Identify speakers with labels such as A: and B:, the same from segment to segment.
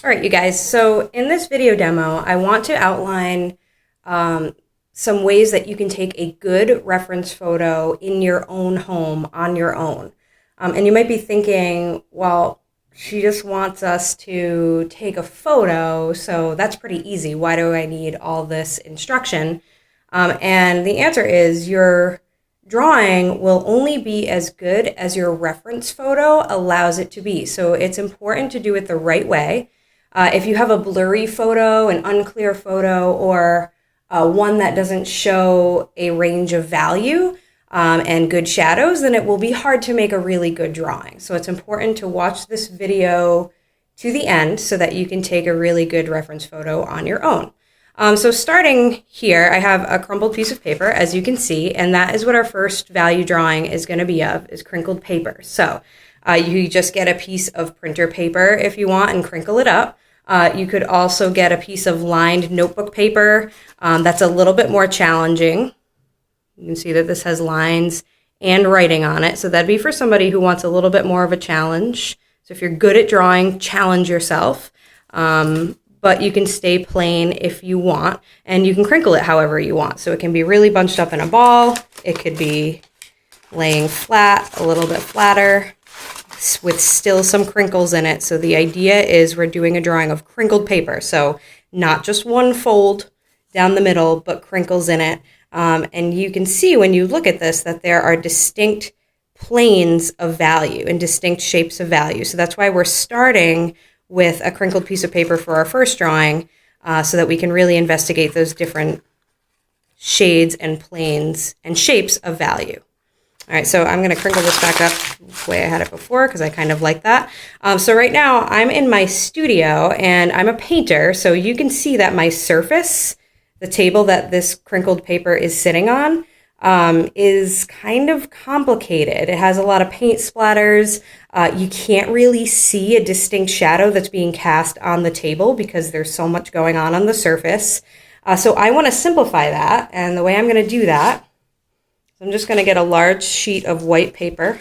A: All right, you guys, so in this video demo, I want to outline some ways that you can take a good reference photo in your own home on your own. And you might be thinking, well, she just wants us to take a photo, so that's pretty easy. Why do I need all this instruction? And the answer is your drawing will only be as good as your reference photo allows it to be. So it's important to do it the right way. If you have a blurry photo, an unclear photo, or one that doesn't show a range of value and good shadows, then it will be hard to make a really good drawing. So it's important to watch this video to the end so that you can take a really good reference photo on your own. So starting here, I have a crumpled piece of paper, as you can see, and that is what our first value drawing is going to be of, is crinkled paper. So you just get a piece of printer paper if you want and crinkle it up. You could also get a piece of lined notebook paper. That's a little bit more challenging. You can see that this has lines and writing on it. So that'd be for somebody who wants a little bit more of a challenge. So if you're good at drawing, challenge yourself. But you can stay plain if you want, and you can crinkle it however you want. So it can be really bunched up in a ball. It could be laying flat, a little bit flatter, with still some crinkles in it. So the idea is we're doing a drawing of crinkled paper. So not just one fold down the middle, but crinkles in it. And you can see when you look at this that there are distinct planes of value and distinct shapes of value. So that's why we're starting with a crinkled piece of paper for our first drawing, so that we can really investigate those different shades and planes and shapes of value. All right, so I'm going to crinkle this back up the way I had it before because I kind of like that. So right now I'm in my studio and I'm a painter, so you can see that my surface, the table that this crinkled paper is sitting on, is kind of complicated. It has a lot of paint splatters. You can't really see a distinct shadow that's being cast on the table because there's so much going on the surface. So I want to simplify that, and the way I'm going to do that, I'm just going to get a large sheet of white paper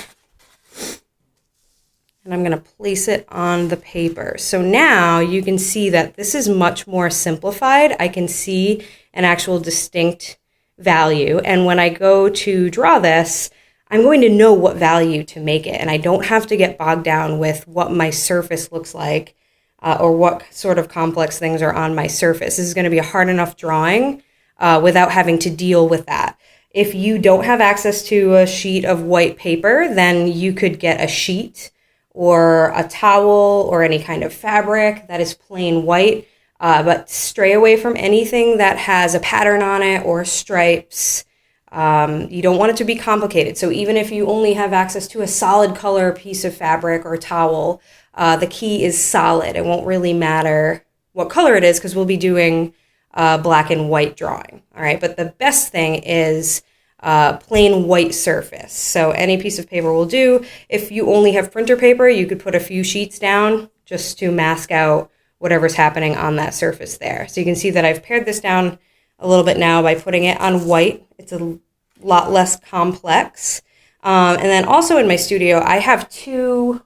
A: and I'm going to place it on the paper. So now you can see that this is much more simplified. I can see an actual distinct value, and when I go to draw this, I'm going to know what value to make it, and I don't have to get bogged down with what my surface looks like or what sort of complex things are on my surface. This is going to be a hard enough drawing without having to deal with that. If you don't have access to a sheet of white paper, then you could get a sheet or a towel or any kind of fabric that is plain white, but stray away from anything that has a pattern on it or stripes. You don't want it to be complicated. So even if you only have access to a solid color piece of fabric or towel, the key is solid. It won't really matter what color it is because we'll be doing black and white drawing. All right, but the best thing is plain white surface. So any piece of paper will do. If you only have printer paper, you could put a few sheets down just to mask out whatever's happening on that surface there. So you can see that I've pared this down a little bit now by putting it on white. It's a lot less complex. And then also in my studio, I have two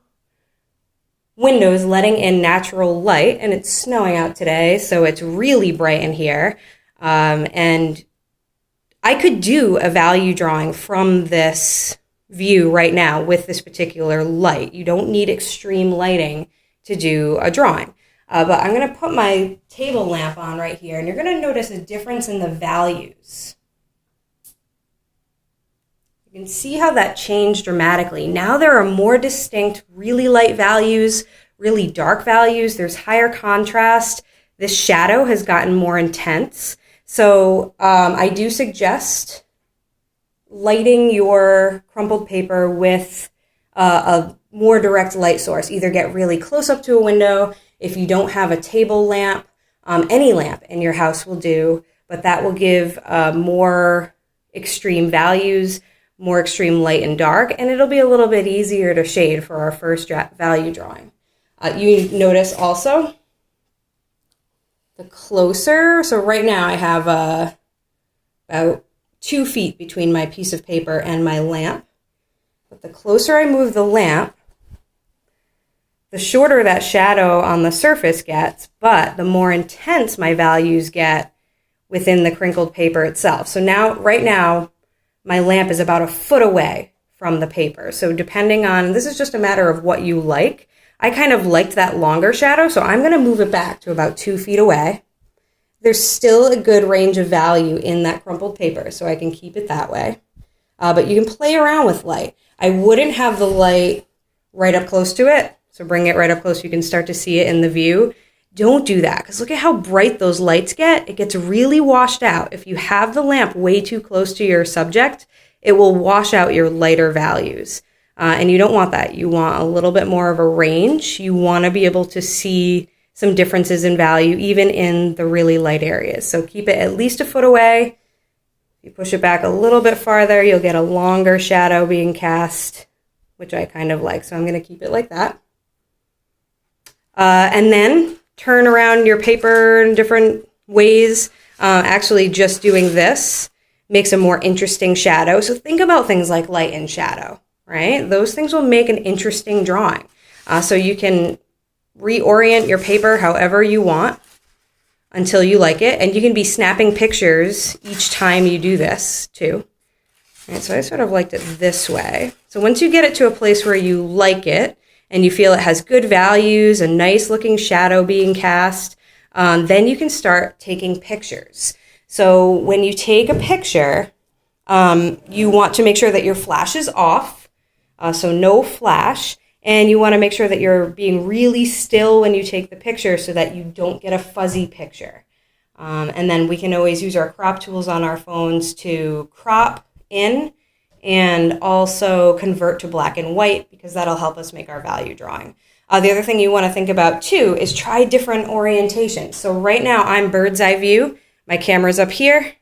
A: windows letting in natural light, and it's snowing out today, so it's really bright in here. And I could do a value drawing from this view right now with this particular light. You don't need extreme lighting to do a drawing. But I'm going to put my table lamp on right here, and you're going to notice a difference in the values. You can see how that changed dramatically. Now there are more distinct, really light values, really dark values. There's higher contrast. This shadow has gotten more intense. So I do suggest lighting your crumpled paper with a more direct light source. Either get really close up to a window. If you don't have a table lamp, any lamp in your house will do, but that will give more extreme values, more extreme light and dark, and it'll be a little bit easier to shade for our first value drawing. You notice also the closer, so right now I have about 2 feet between my piece of paper and my lamp, but the closer I move the lamp, the shorter that shadow on the surface gets, but the more intense my values get within the crinkled paper itself. So now, right now, my lamp is about a foot away from the paper. So depending on, this is just a matter of what you like. I kind of liked that longer shadow, so I'm going to move it back to about 2 feet away. There's still a good range of value in that crumpled paper, so I can keep it that way. But you can play around with light. I wouldn't have the light right up close to it, so bring it right up close so you can start to see it in the view. Don't do that, because look at how bright those lights get. It gets really washed out. If you have the lamp way too close to your subject, it will wash out your lighter values. And you don't want that. You want a little bit more of a range. You want to be able to see some differences in value, even in the really light areas. So keep it at least a foot away. If you push it back a little bit farther, you'll get a longer shadow being cast, which I kind of like. So I'm going to keep it like that. And then turn around your paper in different ways. Actually, just doing this makes a more interesting shadow. So think about things like light and shadow, right? Those things will make an interesting drawing. So you can reorient your paper however you want until you like it. And you can be snapping pictures each time you do this too. All right, so I sort of liked it this way. So once you get it to a place where you like it, and you feel it has good values, a nice looking shadow being cast, then you can start taking pictures. So when you take a picture, you want to make sure that your flash is off, so no flash, and you want to make sure that you're being really still when you take the picture so that you don't get a fuzzy picture. And then we can always use our crop tools on our phones to crop in and also convert to black and white, because that'll help us make our value drawing. The other thing you want to think about too is try different orientations. So right now I'm bird's eye view. My camera's up here,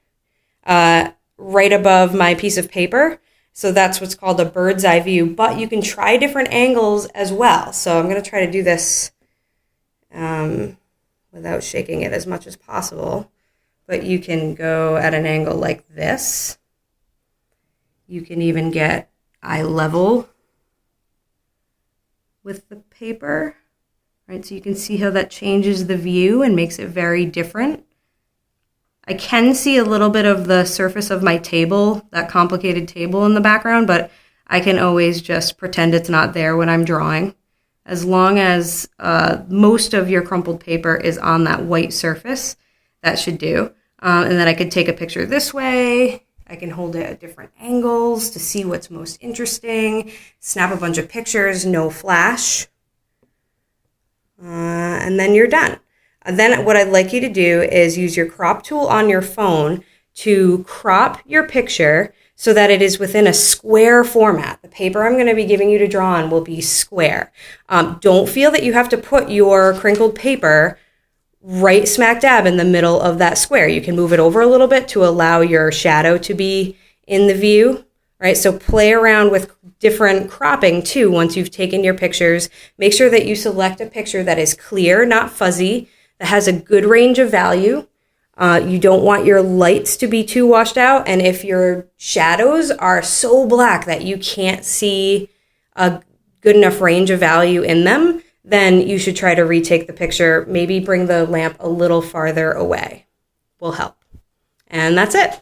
A: right above my piece of paper. So that's what's called a bird's eye view, but you can try different angles as well. So I'm going to try to do this without shaking it as much as possible, but you can go at an angle like this. You can even get eye level with the paper, right? So you can see how that changes the view and makes it very different. I can see a little bit of the surface of my table, that complicated table in the background, but I can always just pretend it's not there when I'm drawing. As long as most of your crumpled paper is on that white surface, that should do. And then I could take a picture this way. I can hold it at different angles to see what's most interesting. Snap a bunch of pictures, no flash. And then you're done. Then what I'd like you to do is use your crop tool on your phone to crop your picture so that it is within a square format. The paper I'm going to be giving you to draw on will be square. Don't feel that you have to put your crinkled paper right smack dab in the middle of that square. You can move it over a little bit to allow your shadow to be in the view, right? So play around with different cropping too once you've taken your pictures. Make sure that you select a picture that is clear, not fuzzy, that has a good range of value. You don't want your lights to be too washed out. And if your shadows are so black that you can't see a good enough range of value in them, then you should try to retake the picture. Maybe bring the lamp a little farther away. Will help. And that's it.